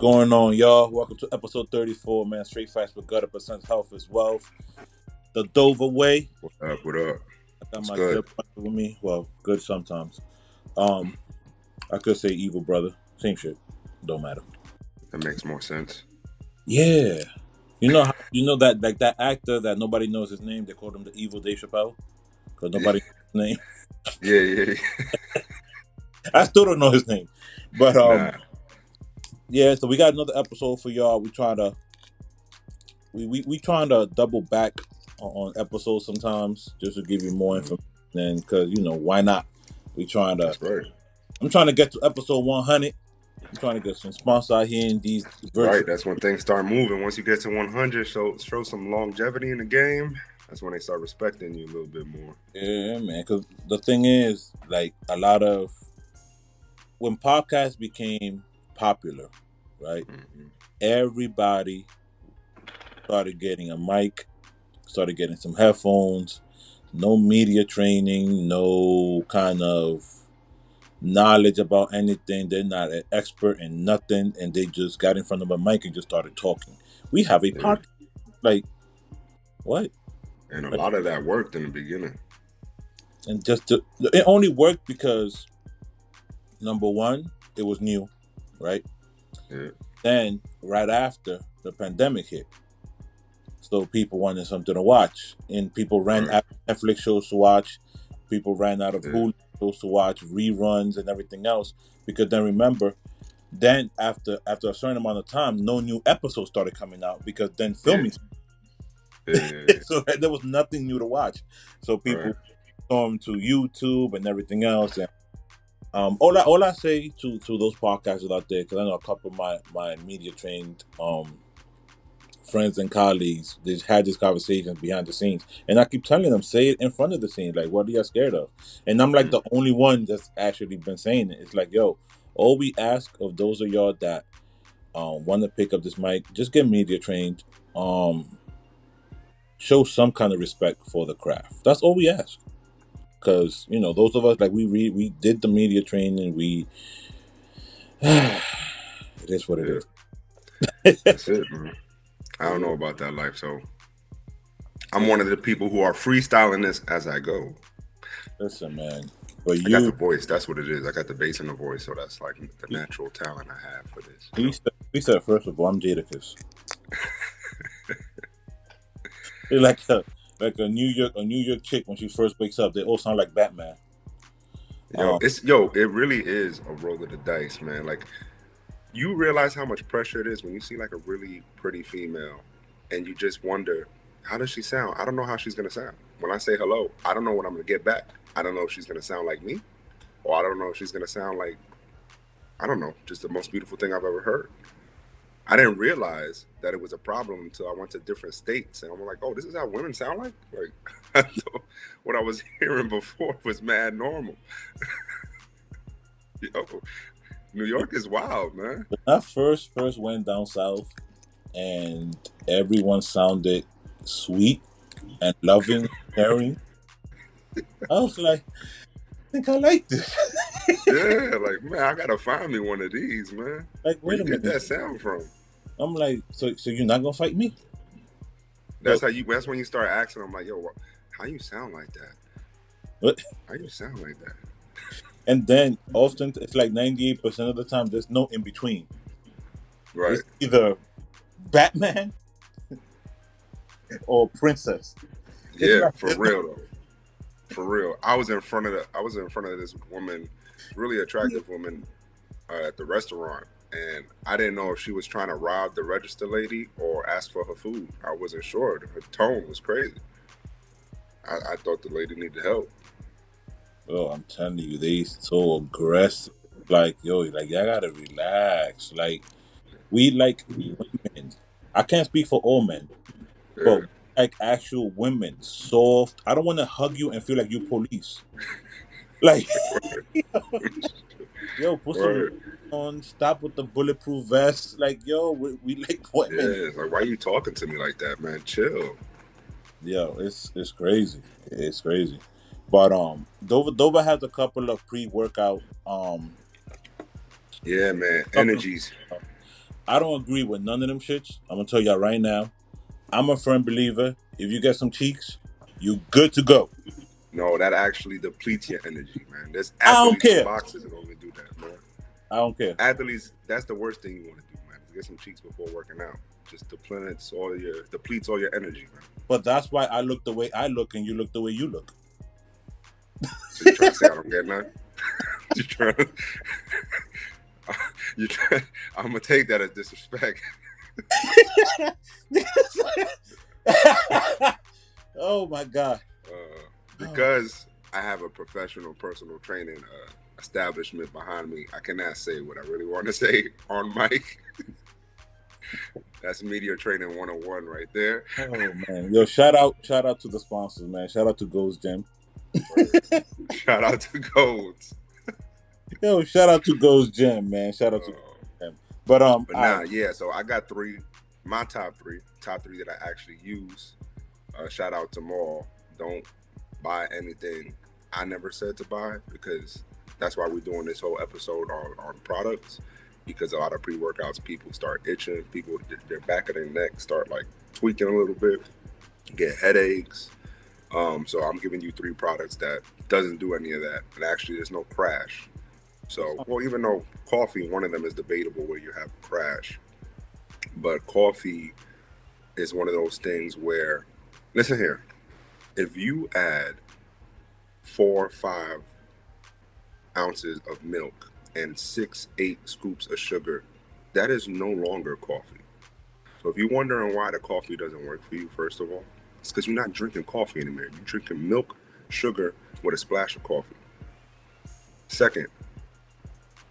going on, y'all? Welcome to episode 34, man. Straight facts with gutter percent health is wealth. The Dover way. What up? What up? I got It's my good. good brother with me. Well, good sometimes. I could say evil brother. Same shit. Don't matter. That makes more sense. Yeah. You know that like that actor that nobody knows his name. They called him the evil Dave Chappelle because nobody knows his name. Yeah. I still don't know his name, but Nah. yeah. So we got another episode for y'all. We trying to double back on episodes sometimes just to give you more information because why not? That's right. I'm trying to get to episode 100. I'm trying to get some sponsors out here in these virtual. Right. That's when things start moving. Once you get to 100, show some longevity in the game. That's when they start respecting you a little bit more. Yeah, man. Because the thing is, like when podcasts became popular, right? Mm-hmm. Everybody started getting a mic, started getting some headphones, no media training, no kind of knowledge about anything. They're not an expert in nothing, and they just got in front of a mic and just started talking. We have a podcast. Like, what? And a lot of that worked in the beginning. And it only worked because, number one, it was new, right? Yeah. Then, right after, the pandemic hit. So people wanted something to watch. And people ran out of Netflix shows to watch. People ran out of Hulu shows to watch, reruns and everything else. Because then remember, then after a certain amount of time, no new episodes started coming out because then filming. So there was nothing new to watch. So people stormed to YouTube and everything else. And all I say to those podcasters out there, because I know a couple of my media trained friends and colleagues, they had these conversations behind the scenes, and I keep telling them, say it in front of the scenes. Like, what are you scared of? And I'm like the only one that's actually been saying it. It's like, yo, all we ask of those of y'all that want to pick up this mic, just get media trained, show some kind of respect for the craft. That's all we ask. Because those of us, like, we did the media training, we it is what it is. That's it, man. I don't know about that life, so I'm one of the people who are freestyling this as I go. Listen, man. But I got the voice. That's what it is. I got the bass in the voice, so that's like the natural talent I have for this. He said, first of all, I'm Jadakiss. like a New York chick when she first wakes up, they all sound like Batman. It really is a roll of the dice, man. Like, you realize how much pressure it is when you see like a really pretty female and you just wonder, how does she sound? I don't know how she's going to sound. When I say hello, I don't know what I'm going to get back. I don't know if she's going to sound like me, or I don't know if she's going to sound like, I don't know, just the most beautiful thing I've ever heard. I didn't realize that it was a problem until I went to different states, and I'm like, oh, this is how women sound like? Like, what I was hearing before was mad normal. New York is wild, man. When I first went down south and everyone sounded sweet and loving, caring, I was like, I think I like this. Yeah, like, man, I gotta find me one of these, man. Like, where you get minute. that sound from? I'm like, so you're not gonna fight me? That's when you start asking. I'm like, yo, how you sound like that? What? How you sound like that? And then often it's like 98% of the time there's no in between. Right. It's either Batman or Princess. Yeah, for real though. For real. I was in front of this woman, really attractive woman, at the restaurant, and I didn't know if she was trying to rob the register lady or ask for her food. I wasn't sure. Her tone was crazy. I thought the lady needed help. Oh, I'm telling you, they so aggressive. Like, yo, like, y'all gotta relax. Like, we like women. I can't speak for all men, but like actual women, soft. I don't want to hug you and feel like you police. Like, yo, put some on. Stop with the bulletproof vest. Like, yo, we like women. Yeah, it's like, why are you talking to me like that, man? Chill. Yo, it's crazy. It's crazy. But Dover has a couple of pre-workout yeah, man, energies. I don't agree with none of them shits. I'm gonna tell y'all right now. I'm a firm believer. If you get some cheeks, you good to go. No, that actually depletes your energy, man. There's I don't athletes and care. boxers that only do that, man. I don't care. Athletes, that's the worst thing you want to do, man. Is get some cheeks before working out. Just depletes all your energy, man. But that's why I look the way I look, and you look the way you look. So you trying to say I don't get none? You trying to, I'm gonna take that as disrespect. Oh my God. Because I have a professional personal training establishment behind me, I cannot say what I really want to say on mic. That's media training 101 right there. Oh man. Yo, shout out to the sponsors, man. Shout out to Gold's Gym. Shout out to Golds. Yo, shout out to Gold's Gym, man. Shout out to them. But yeah, so I got my top three that I actually use. Shout out to Maul. Don't buy anything I never said to buy, because that's why we're doing this whole episode on products, because a lot of pre-workouts, people start itching, their back of their neck start like tweaking a little bit, get headaches. So I'm giving you 3 products that doesn't do any of that, and actually there's no crash. So, well, even though coffee, one of them is debatable where you have crash, but coffee is one of those things where, listen here, if you add 4 or 5 ounces of milk and 6-8 scoops of sugar, that is no longer coffee. So if you're wondering why the coffee doesn't work for you, first of all, it's because you're not drinking coffee anymore. You're drinking milk, sugar with a splash of coffee. Second,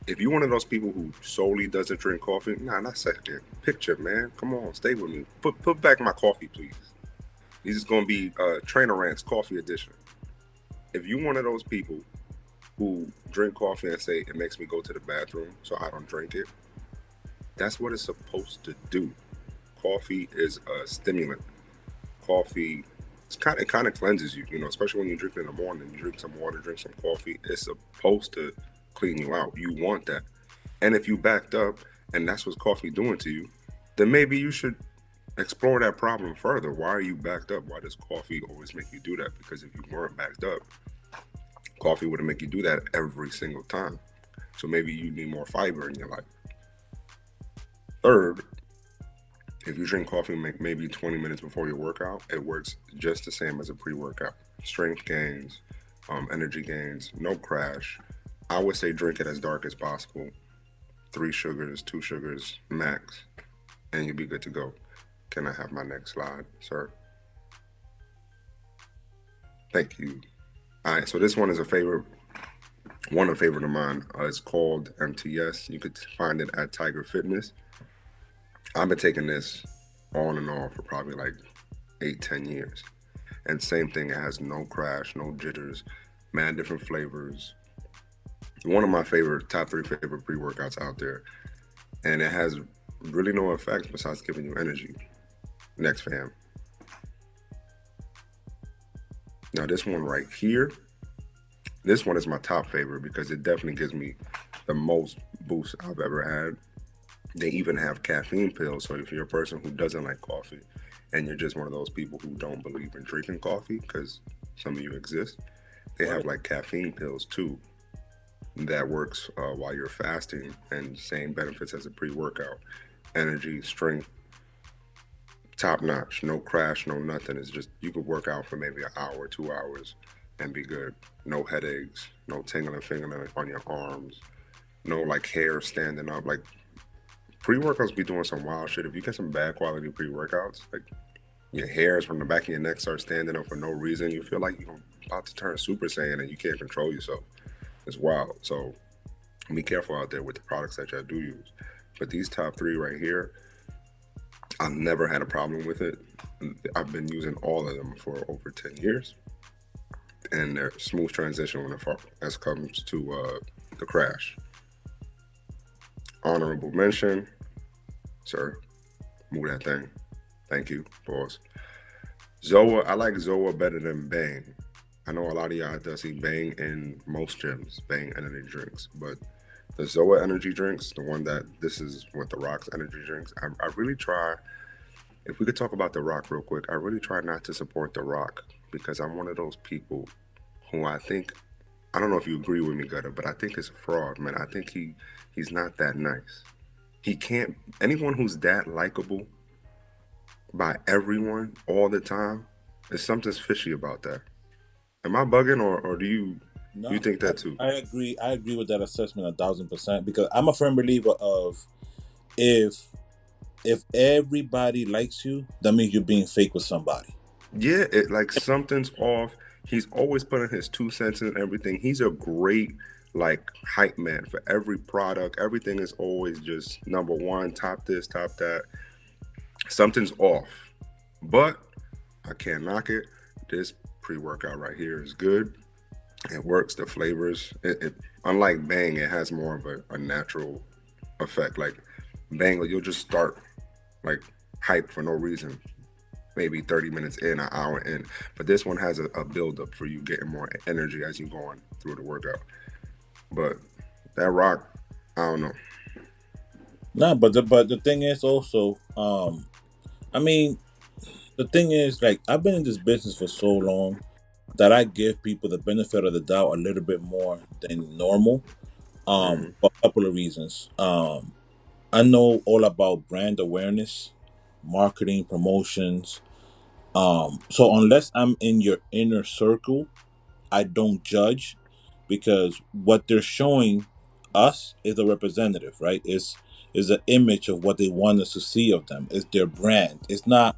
if you're one of those people who solely doesn't drink coffee, not second. Picture, man. Come on, stay with me. Put back my coffee, please. This is going to be Trainer Rants Coffee Edition. If you're one of those people who drink coffee and say, it makes me go to the bathroom, so I don't drink it, that's what it's supposed to do. Coffee is a stimulant. Coffee, it kind of cleanses you, especially when you drink it in the morning. You drink some water, drink some coffee. It's supposed to clean you out. You want that. And if you backed up and that's what coffee doing to you, then maybe you should explore that problem further. Why are you backed up? Why does coffee always make you do that? Because if you weren't backed up, coffee wouldn't make you do that every single time. So maybe you need more fiber in your life. Third, if you drink coffee maybe 20 minutes before your workout, it works just the same as a pre-workout. Strength gains, energy gains, no crash. I would say drink it as dark as possible. 3 sugars, 2 sugars max, and you'll be good to go. Can I have my next slide, sir? Thank you. All right, so this one is a favorite of mine. It's called MTS. You could find it at Tiger Fitness. I've been taking this on and off for probably like 8-10 years. And same thing, it has no crash, no jitters, man, different flavors. One of my top 3 favorite pre-workouts out there. And it has really no effect besides giving you energy. Next, fam. Now this one right here, this one is my top favorite because it definitely gives me the most boost I've ever had. They even have caffeine pills. So if you're a person who doesn't like coffee and you're just one of those people who don't believe in drinking coffee, because some of you exist, they have like caffeine pills too that works while you're fasting, and same benefits as a pre-workout. Energy, strength, top notch, no crash, no nothing. It's just, you could work out for maybe an hour, 2 hours and be good. No headaches, no tingling fingernails on your arms, no like hair standing up. Like pre-workouts be doing some wild shit. If you get some bad quality pre-workouts, like your hairs from the back of your neck start standing up for no reason, you feel like you're about to turn Super Saiyan and you can't control yourself. It's wild. So be careful out there with the products that y'all do use. But these top 3 right here, I've never had a problem with it. I've been using all of them for over 10 years. And they're smooth transition when it comes to the crash. Honorable mention, sir. Move that thing. Thank you, boss. Zoa, I like Zoa better than Bang. I know a lot of y'all does see Bang in most gyms, Bang energy drinks, but the Zoa energy drinks, the one that this is what the Rock's energy drinks. I really try. If we could talk about the Rock real quick, I really try not to support the Rock because I'm one of those people who I think I don't know if you agree with me, Gutter, but I think it's a fraud, man. I think he's not that nice. He can't anyone who's that likable by everyone all the time. There's something's fishy about that. Am I bugging, or do you No, think that too? I agree. I agree with that assessment 1,000% because I'm a firm believer of if if everybody likes you, that means you're being fake with somebody. Yeah, it like something's off. He's always putting his 2 cents in everything. He's a great like hype man for every product. Everything is always just number one, top this, top that. Something's off, but I can't knock it. This pre-workout right here is good. It works. The flavors. It unlike Bang, it has more of a natural effect. Like Bang, you'll just start like hype for no reason. Maybe 30 minutes in, an hour in. But this one has a build up for you getting more energy as you go on through the workout. But that rock, I don't know. No, but the thing is also, I mean, the thing is like I've been in this business for so long that I give people the benefit of the doubt a little bit more than normal. Hmm. For a couple of reasons. I know all about brand awareness, marketing, promotions. So unless I'm in your inner circle, I don't judge because what they're showing us is a representative, right? Is an image of what they want us to see of them. It's their brand. It's not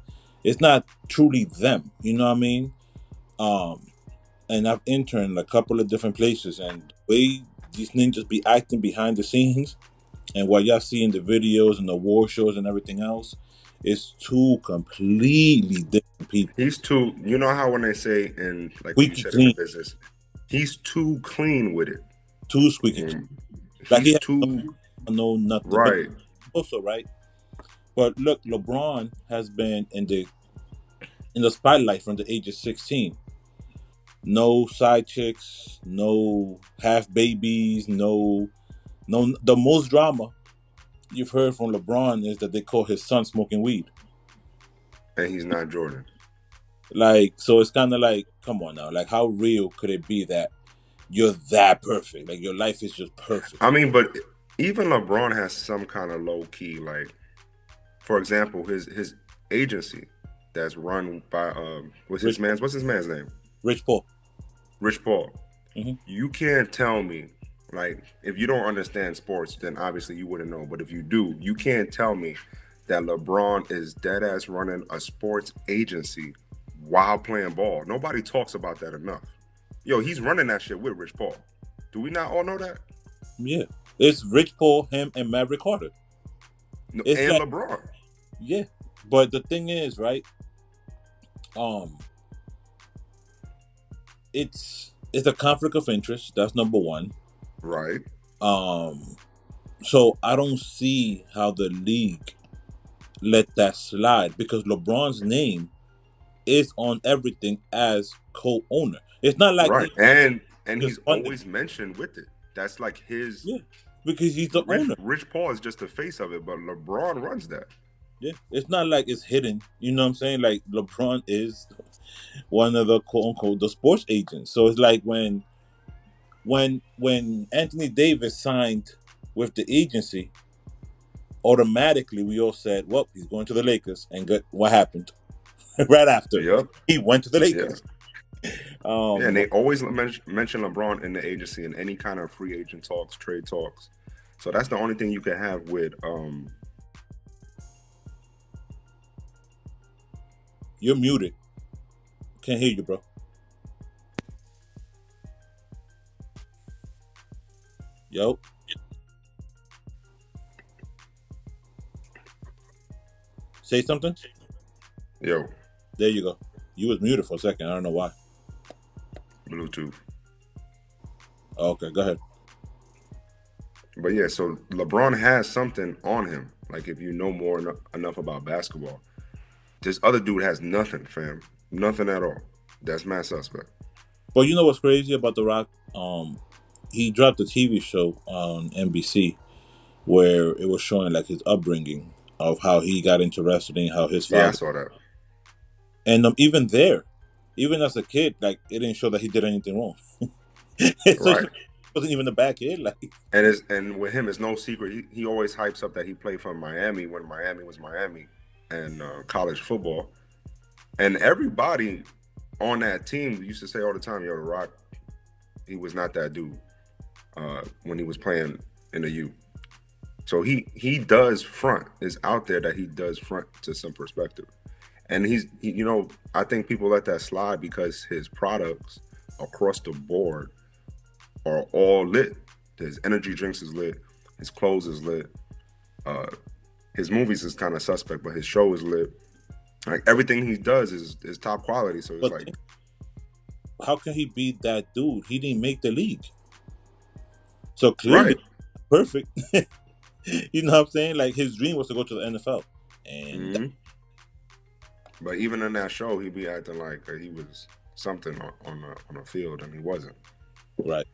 truly them. You know what I mean? Um, and I've interned a couple of different places, and the way these ninjas be acting behind the scenes, and what y'all see in the videos and the war shows and everything else, is two completely different people. He's too, you know how when they say in, like you Squeaky said in the clean, business, he's too clean with it. too squeaky clean. Um, Like he he's has too, no nothing. But right. also right. But look, LeBron has been in the spotlight from the age of 16. No side chicks, no half babies, no. The most drama you've heard from LeBron is that they call his son smoking weed. And he's not Jordan. Like, so it's kind of like, come on now, like, how real could it be that you're that perfect? Like, your life is just perfect. I mean, but even LeBron has some kind of low key, like, for example, his agency that's run by Rich, what's his man's name? Rich Paul. Rich Paul. Hmm. You can't tell me, like, if you don't understand sports, then obviously you wouldn't know. But if you do, you can't tell me that LeBron is dead ass running a sports agency while playing ball. Nobody talks about that enough. Yo, he's running that shit with Rich Paul. Do we not all know that? Yeah, it's Rich Paul, him, and Maverick Carter. No, It's and like, LeBron, yeah, but the thing is, right? Um, it's a conflict of interest. That's number one. right? Um, so I don't see how the league let that slide because LeBron's name is on everything as co-owner. It's not like Right. he And he's just funded. always mentioned with it. That's like his Yeah, because he's the owner. Rich Paul is just the face of it, but LeBron runs that. Yeah, it's not like it's hidden. You know what I'm saying? Like LeBron is one of the quote unquote the sports agents. So it's like when Anthony Davis signed with the agency, automatically we all said, "Well, he's going to the Lakers." And what happened? Right after Yep. he went to the Yeah. Lakers. Yeah, and But they always mention LeBron in the agency in any kind of free agent talks, trade talks. So that's the only thing you can have with you're muted. Can't hear you, bro. Yo, say something. yo, There you go. You was muted for a second. I don't know why. Bluetooth. Okay, go ahead. But yeah, so LeBron has something on him. Like if you know more enough about basketball, this other dude has nothing, fam. Nothing at all. That's my suspect. But you know what's crazy about The Rock? he dropped a TV show on NBC where it was showing like his upbringing of how he got into wrestling, how his Yeah, I father, saw that. and even there, even as a kid, like it didn't show that he did anything wrong. So he Right. wasn't even a bad kid. Like, And with him, it's no secret. He always hypes up that he played for Miami when Miami was Miami and college football. And everybody on that team used to say all the time, "Yo, The Rock, he was not that dude when he was playing in the U." So he does front. It's out there that he does front to some perspective. And I think people let that slide because his products across the board are all lit. His energy drinks is lit. His clothes is lit. His movies is kind of suspect, but his show is lit. Like everything he does is top quality. So it's but like, how can he be that dude? He didn't make the league, so clearly right. perfect. You know what I'm saying? Like his dream was to go to the NFL, and Mhm. But even in that show, he'd be acting like he was something on the field, and he wasn't. right,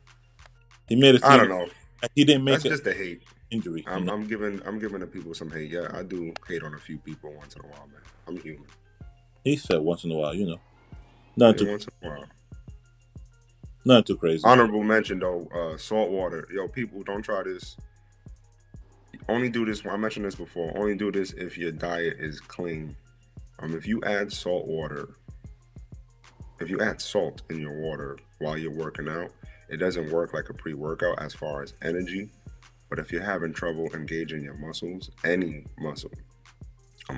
he made it I seem don't know. like he didn't make That's an just the hate. injury. You I'm, know, I'm giving I'm giving the people some hate. Yeah, I do hate on a few people once in a while, man. I'm human. he said once in a while, not Yeah, too, once in a while. not too crazy. Honorable mention though, salt water. Yo, people, don't try this. Only do this. I mentioned this before. Only do this if your diet is clean. If you add salt water, if you add salt in your water while you're working out, it doesn't work like a pre-workout as far as energy. But if you're having trouble engaging your muscles, any muscle,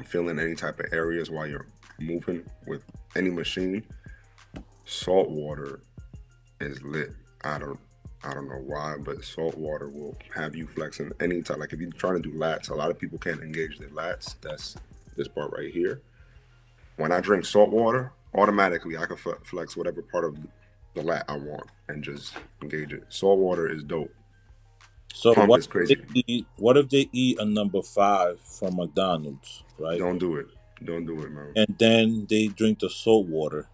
feeling any type of areas while you're moving with any machine, salt water is lit. I don't know why, but salt water will have you flexing any time. Like if you're trying to do lats, a lot of people can't engage their lats. That's this part right here. When I drink salt water, automatically I can flex whatever part of the lat I want and just engage it. Salt water is dope. So Pump is crazy. what if they eat a number 5 from McDonald's, right? Don't do it. Don't do it, man. And then they drink the salt water.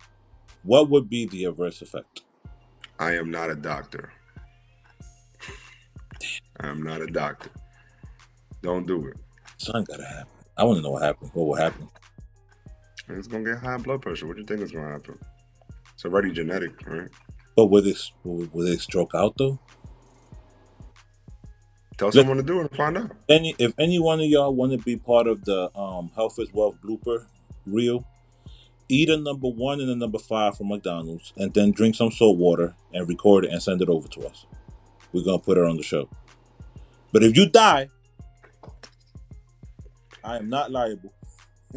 What would be the adverse effect? I am not a doctor. I am not a doctor. Don't do it. Something gotta happen. I want to know what happened. What will happen? It's gonna get high blood pressure. What do you think is gonna happen? It's already genetic, right? But will they stroke out though? Tell someone to do it and find out. If any one of y'all want to be part of the Health is Wealth blooper reel, eat a number 1 and a number 5 from McDonald's, and then drink some salt water and record it and send it over to us. We're gonna put it on the show. But if you die, I am not liable.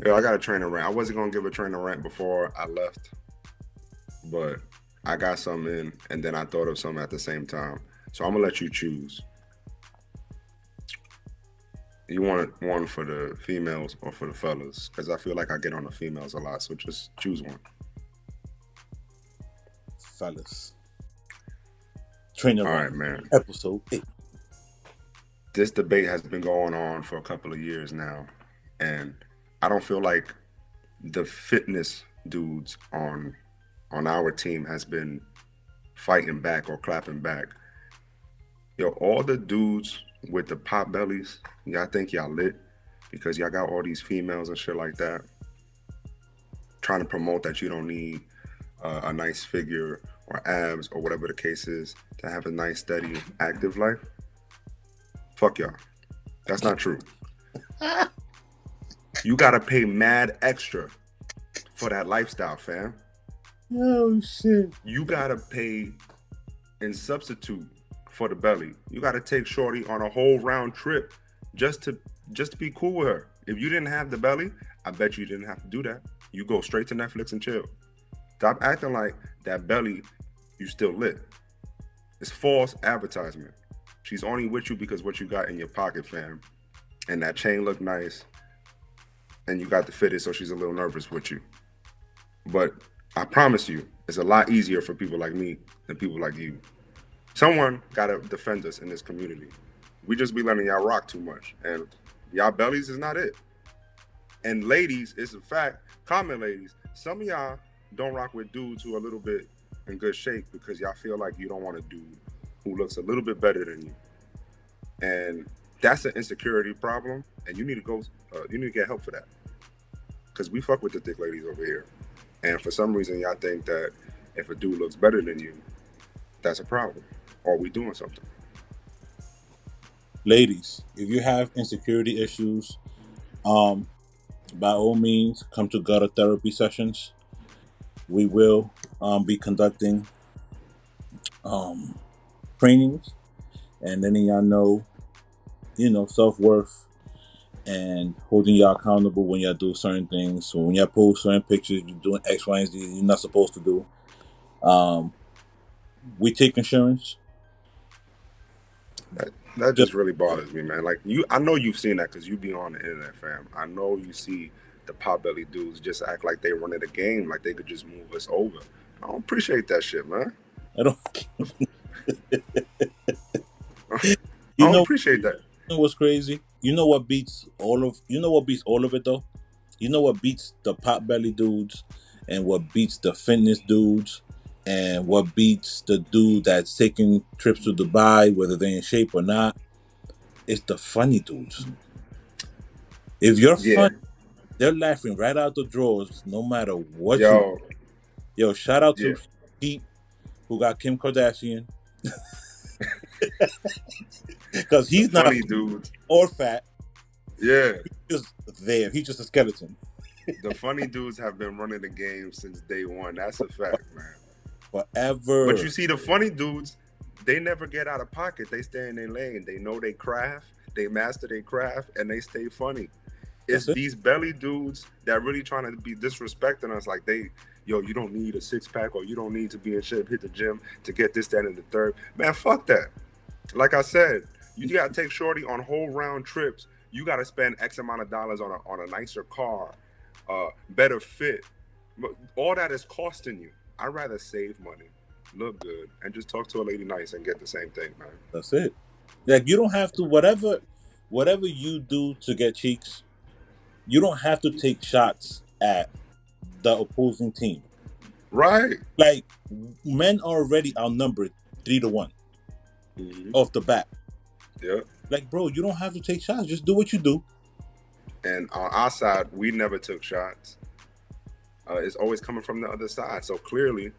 Yeah, I got a trainer rant. I wasn't gonna give a trainer rant before I left, but I got some in, and then I thought of some at the same time. So I'm gonna let you choose. You want one for the females or for the fellas? Because I feel like I get on the females a lot. So just choose one. Fellas. Trainer All rant. right, man. Episode 8. This debate has been going on for a couple of years now, and I don't feel like the fitness dudes on our team has been fighting back or clapping back. Yo, all the dudes with the pot bellies, y'all think y'all lit because y'all got all these females and shit like that trying to promote that you don't need a nice figure or abs or whatever the case is to have a nice, steady, active life. Fuck y'all. That's not true. You gotta pay mad extra for that lifestyle, fam. Oh shit. You gotta pay and substitute for the belly. You gotta take shorty on a whole round trip just to be cool with her. If you didn't have the belly, I bet you didn't have to do that. You go straight to Netflix and chill. Stop acting like that belly, you still lit. It's false advertisement. She's only with you because what you got in your pocket, fam. And that chain looked nice. And you got the fitted, so she's a little nervous with you. But I promise you, it's a lot easier for people like me than people like you. Someone gotta defend us in this community. We just be letting y'all rock too much. And y'all bellies is not it. And ladies, it's a fact, comment ladies, some of y'all don't rock with dudes who are a little bit in good shape because y'all feel like you don't want to do who looks a little bit better than you, and that's an insecurity problem, and you need to go. You need to get help for that, because we fuck with the thick ladies over here, and for some reason y'all think that if a dude looks better than you, that's a problem, or we doing something. Ladies, if you have insecurity issues, um, by all means, come to gutter therapy sessions. We will be conducting um, trainings and letting y'all know, self-worth and holding y'all accountable when y'all do certain things. So when y'all post certain pictures, you're doing X, Y, and Z you're not supposed to do. We take insurance. That just really bothers me, man. Like I know you've seen that because you be on the internet, fam. I know you see the potbelly dudes just act like they running the game, like they could just move us over. I don't appreciate that shit, man. I don't. I don't appreciate that. You know what's crazy? You know what beats all of it though? You know what beats the potbelly dudes and what beats the fitness dudes and what beats the dude that's taking trips to Dubai, whether they're in shape or not? It's the funny dudes. If you're funny, they're laughing right out the drawers no matter what you do. Yo, shout out to Pete who got Kim Kardashian. Because he's not funny dude or fat. Yeah. He's just there. He's just a skeleton. The funny dudes have been running the game since day one. That's a fact, man. Forever. But you see, the funny dudes, they never get out of pocket. They stay in their lane. They know their craft. They master their craft, and they stay funny. It's these belly dudes that really trying to be disrespecting us. Like you don't need a six-pack or you don't need to be in shape, hit the gym to get this, that, and the third. Man, fuck that. Like I said, you got to take shorty on whole round trips. You got to spend X amount of dollars on a nicer car, better fit. All that is costing you. I'd rather save money, look good, and just talk to a lady nice and get the same thing, man. That's it. Like you don't have to whatever you do to get cheeks, you don't have to take shots at the opposing team. Right. Like men are already outnumbered 3-1 off the bat. Yeah. Like, bro, you don't have to take shots. Just do what you do. And on our side, we never took shots. It's always coming from the other side. So clearly,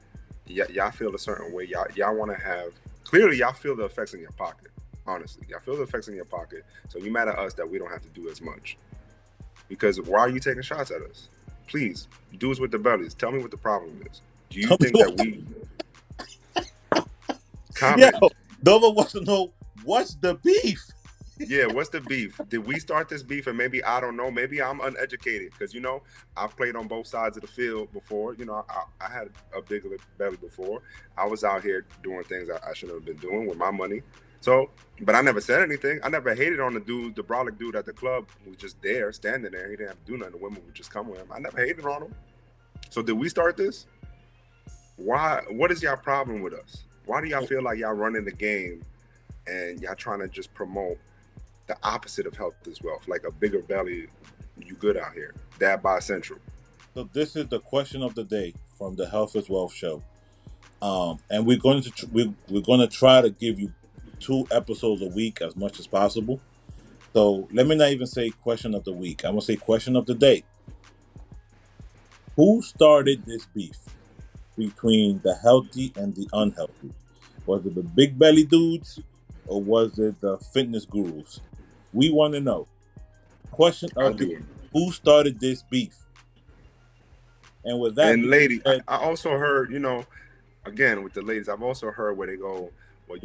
y'all feel a certain way. Y'all want to have. Clearly, y'all feel the effects in your pocket. Honestly, y'all feel the effects in your pocket. So you mad at us that we don't have to do as much. Because why are you taking shots at us? Please, dudes with the bellies, tell me what the problem is. Do you think that we? Comment. Yo, Dover wants to know what's the beef. Yeah, what's the beef? Did we start this beef? And maybe I don't know. Maybe I'm uneducated because I've played on both sides of the field before. I had a bigger belly before. I was out here doing things I shouldn't have been doing with my money. So, but I never said anything. I never hated on the dude, the brolic dude at the club who was just there, standing there. He didn't have to do nothing. The women would just come with him. I never hated on him. So did we start this? Why? What is y'all problem with us? Why do y'all feel like y'all running the game and y'all trying to just promote the opposite of health is wealth, like a bigger belly, you good out here? Dad by Central. So this is the question of the day from the Health is Wealth show, and we're going to try to give you 2 episodes a week as much as possible. So let me not even say question of the week. I'm gonna say question of the day. Who started this beef between the healthy and the unhealthy? Was it the big belly dudes or was it the fitness gurus? We want to know. Question of the who started this beef? And with that, and lady, I also heard, again with the ladies, I've also heard where they go, well,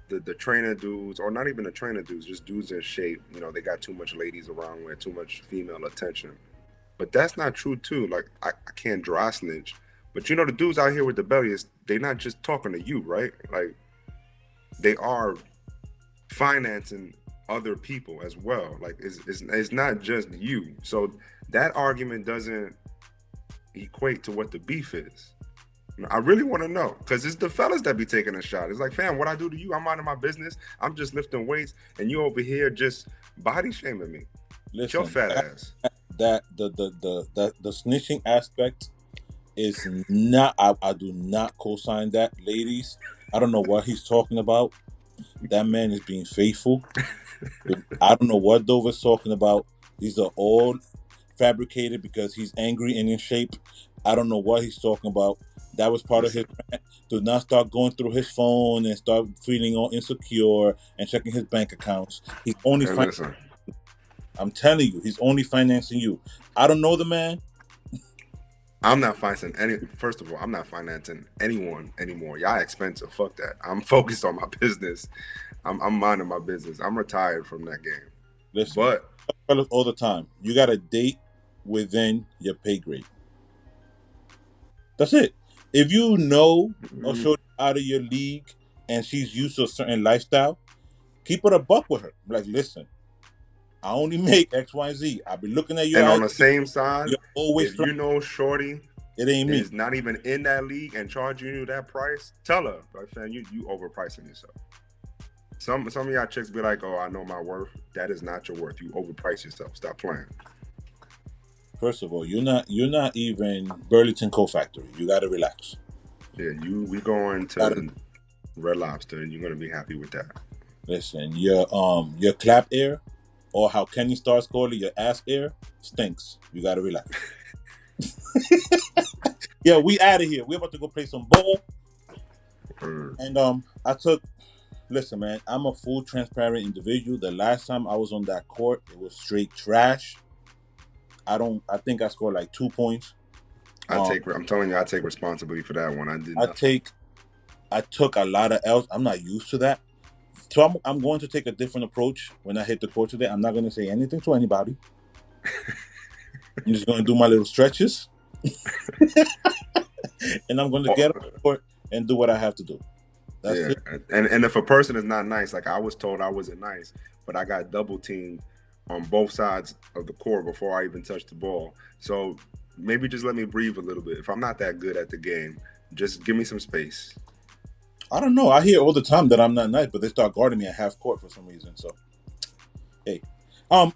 the trainer dudes, or not even the trainer dudes, just dudes in shape, they got too much ladies around with too much female attention. But that's not true too. Like I can't dry snitch, but the dudes out here with the bellies, they not just talking to you, right? Like they are financing other people as well. Like it's not just you. So that argument doesn't equate to what the beef is. I really want to know, because it's the fellas that be taking a shot. It's like, fam, what I do to you, I'm minding my business. I'm just lifting weights, and you over here just body shaming me. Listen, your fat ass. That the snitching aspect It's not. I do not co-sign that, ladies. I don't know what he's talking about. That man is being faithful. I don't know what Dover's talking about. These are all fabricated because he's angry and in shape. I don't know what he's talking about. That was part of his Listen, rant. Do not start going through his phone and start feeling all insecure and checking his bank accounts. He's only and listen, I'm telling you, he's only financing you. I don't know the man. I'm not financing any. First of all, I'm not financing anyone anymore. Y'all expensive. Fuck that. I'm focused on my business. I'm minding my business. I'm retired from that game. Listen, But fellas, all the time. You got to date within your pay grade. That's it. If you know a shorty out of your league and she's used to a certain lifestyle, keep it a buck with her. Like, listen, I only make X, Y, and Z. I've been looking at your and on IG. the same side, You're always if you know Shorty it ain't me. is not even in that league and charging you that price, tell her, like, fam, you overpricing yourself. Some of y'all chicks be like, oh, I know my worth. That is not your worth. You overprice yourself. Stop playing. First of all, you're not even Burlington Co-Factory. You got to relax. Yeah, we going to Red Lobster, and you're gonna be happy with that. Listen, your clap air, or how Kenny Stars call it, your ass air stinks. You got to relax. Yeah, we out of here. We're about to go play some ball. And listen, man, I'm a full transparent individual. The last time I was on that court, it was straight trash. I think I scored like 2 points. I'm telling you, I take responsibility for that one. I took a lot of L's. I'm not used to that. So I'm going to take a different approach when I hit the court today. I'm not going to say anything to anybody. I'm just going to do my little stretches. And I'm going to get on the court and do what I have to do. That's it. And if a person is not nice, like I was told I wasn't nice, but I got double teamed on both sides of the court before I even touched the ball. So maybe just let me breathe a little bit. If I'm not that good at the game, just give me some space. I don't know. I hear all the time that I'm not nice, but they start guarding me at half court for some reason. So, hey.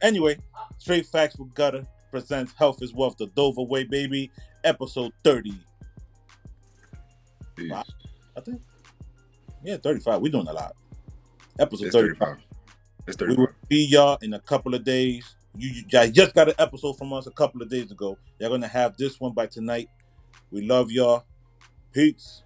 Anyway, Straight Facts with Gutter presents Health is Wealth, the Dover Way, baby. Episode 30. I think. Yeah, 35. We're doing a lot. Episode 35. It's 35. We will see y'all in a couple of days. You just got an episode from us a couple of days ago. You're going to have this one by tonight. We love y'all. Peace.